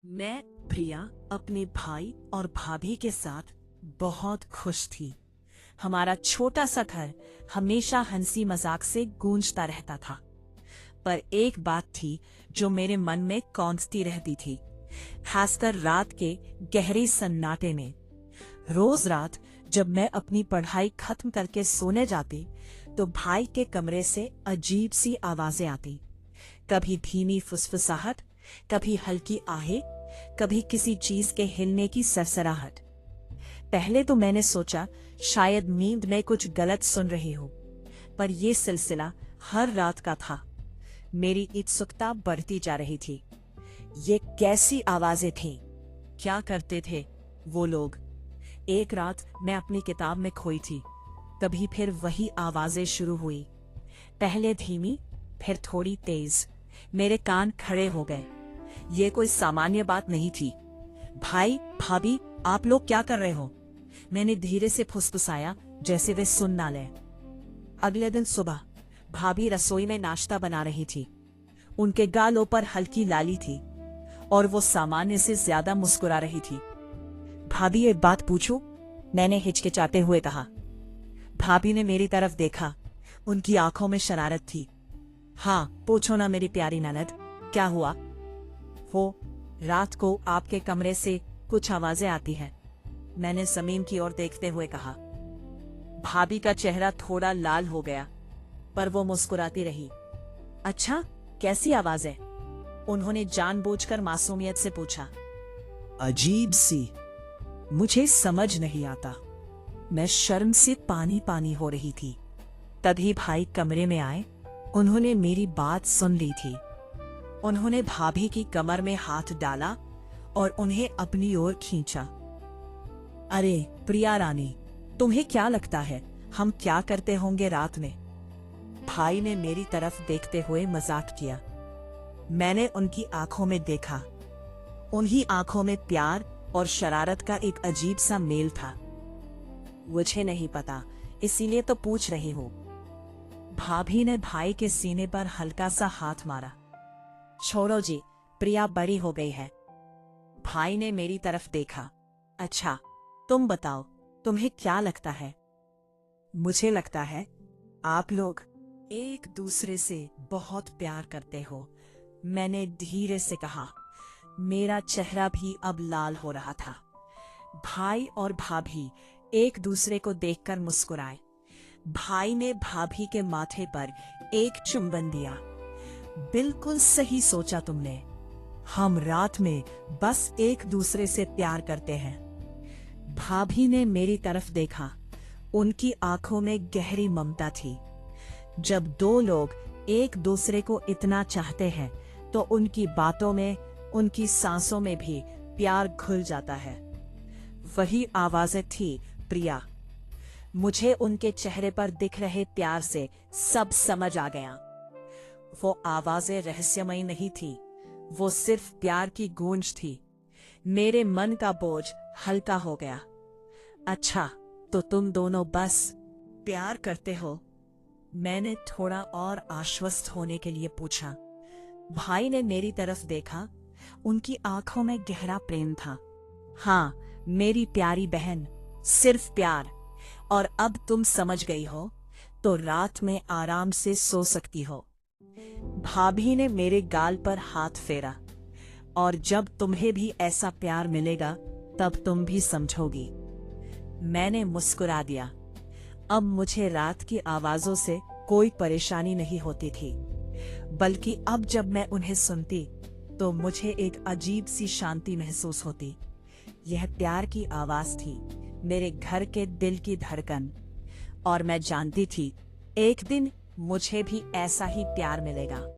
मैं प्रिया अपने भाई और भाभी के साथ बहुत खुश थी। हमारा छोटा सा घर हमेशा हंसी मजाक से गूंजता रहता था। पर एक बात थी जो मेरे मन में कौंधती रहती थी, खासकर रात के गहरे सन्नाटे में। रोज रात जब मैं अपनी पढ़ाई खत्म करके सोने जाती तो भाई के कमरे से अजीब सी आवाजें आती। कभी धीमी फुसफुसाहट, कभी हल्की आहें, कभी किसी चीज के हिलने की सरसराहट। पहले तो मैंने सोचा शायद नींद में कुछ गलत सुन रही हूं, पर यह सिलसिला हर रात का था। मेरी उत्सुकता बढ़ती जा रही थी। ये कैसी आवाजें थीं? क्या करते थे वो लोग? एक रात मैं अपनी किताब में खोई थी, तभी फिर वही आवाजें शुरू हुई। पहले धीमी, फिर थोड़ी तेज। मेरे कान खड़े हो गए। ये कोई सामान्य बात नहीं थी। भाई, भाभी, आप लोग क्या कर रहे हो? मैंने धीरे से फुसफुसाया, जैसे वे सुन ना लें। अगले दिन सुबह भाभी रसोई में नाश्ता बना रही थी। उनके गालों पर हल्की लाली थी और वो सामान्य से ज्यादा मुस्कुरा रही थी। भाभी, एक बात पूछूं? मैंने हिचकिचाते हुए कहा। भाभी ने मेरी तरफ देखा। उनकी आंखों में शरारत थी। हाँ, पूछो ना मेरी प्यारी ननद, क्या हुआ? वो रात को आपके कमरे से कुछ आवाजें आती हैं, मैंने जमीन की ओर देखते हुए कहा। भाभी का चेहरा थोड़ा लाल हो गया, पर वो मुस्कुराती रही। अच्छा, कैसी आवाजें? उन्होंने जानबूझकर मासूमियत से पूछा। अजीब सी, मुझे समझ नहीं आता। मैं शर्म से पानी पानी हो रही थी। तभी भाई कमरे में आए। उन्होंने मेरी बात सुन ली थी। उन्होंने भाभी की कमर में हाथ डाला और उन्हें अपनी ओर खींचा। अरे प्रिया रानी, तुम्हें क्या लगता है हम क्या करते होंगे रात में? भाई ने मेरी तरफ देखते हुए मजाक किया। मैंने उनकी आंखों में देखा। उन्हीं आंखों में प्यार और शरारत का एक अजीब सा मेल था। मुझे नहीं पता, इसीलिए तो पूछ रही हूँ। भाभी ने भाई के सीने पर हल्का सा हाथ मारा। छोड़ो जी, प्रिया बड़ी हो गई है। भाई ने मेरी तरफ देखा। अच्छा, तुम बताओ, तुम्हें क्या लगता है? मुझे लगता है आप लोग एक दूसरे से बहुत प्यार करते हो, मैंने धीरे से कहा। मेरा चेहरा भी अब लाल हो रहा था। भाई और भाभी एक दूसरे को देखकर मुस्कुराए। भाई ने भाभी के माथे पर एक चुंबन दिया। बिल्कुल सही सोचा तुमने। हम रात में बस एक दूसरे से प्यार करते हैं। भाभी ने मेरी तरफ देखा। उनकी आंखों में गहरी ममता थी। जब दो लोग एक दूसरे को इतना चाहते हैं तो उनकी बातों में, उनकी सांसों में भी प्यार घुल जाता है। वही आवाजें थी प्रिया। मुझे उनके चेहरे पर दिख रहे प्यार से सब समझ आ गया। वो आवाजें रहस्यमयी नहीं थी, वो सिर्फ प्यार की गूंज थी। मेरे मन का बोझ हल्का हो गया। अच्छा, तो तुम दोनों बस प्यार करते हो? मैंने थोड़ा और आश्वस्त होने के लिए पूछा। भाई ने मेरी तरफ देखा। उनकी आंखों में गहरा प्रेम था। हाँ, मेरी प्यारी बहन, सिर्फ प्यार। और अब तुम समझ गई हो तो रात में आराम से सो सकती हो। भाभी ने मेरे गाल पर हाथ फेरा। और जब तुम्हें भी ऐसा प्यार मिलेगा तब तुम भी समझोगी। मैंने मुस्कुरा दिया। अब मुझे रात की आवाजों से कोई परेशानी नहीं होती थी, बल्कि अब जब मैं उन्हें सुनती तो मुझे एक अजीब सी शांति महसूस होती। यह प्यार की आवाज थी, मेरे घर के दिल की धड़कन। और मैं जानती थी एक दिन मुझे भी ऐसा ही प्यार मिलेगा।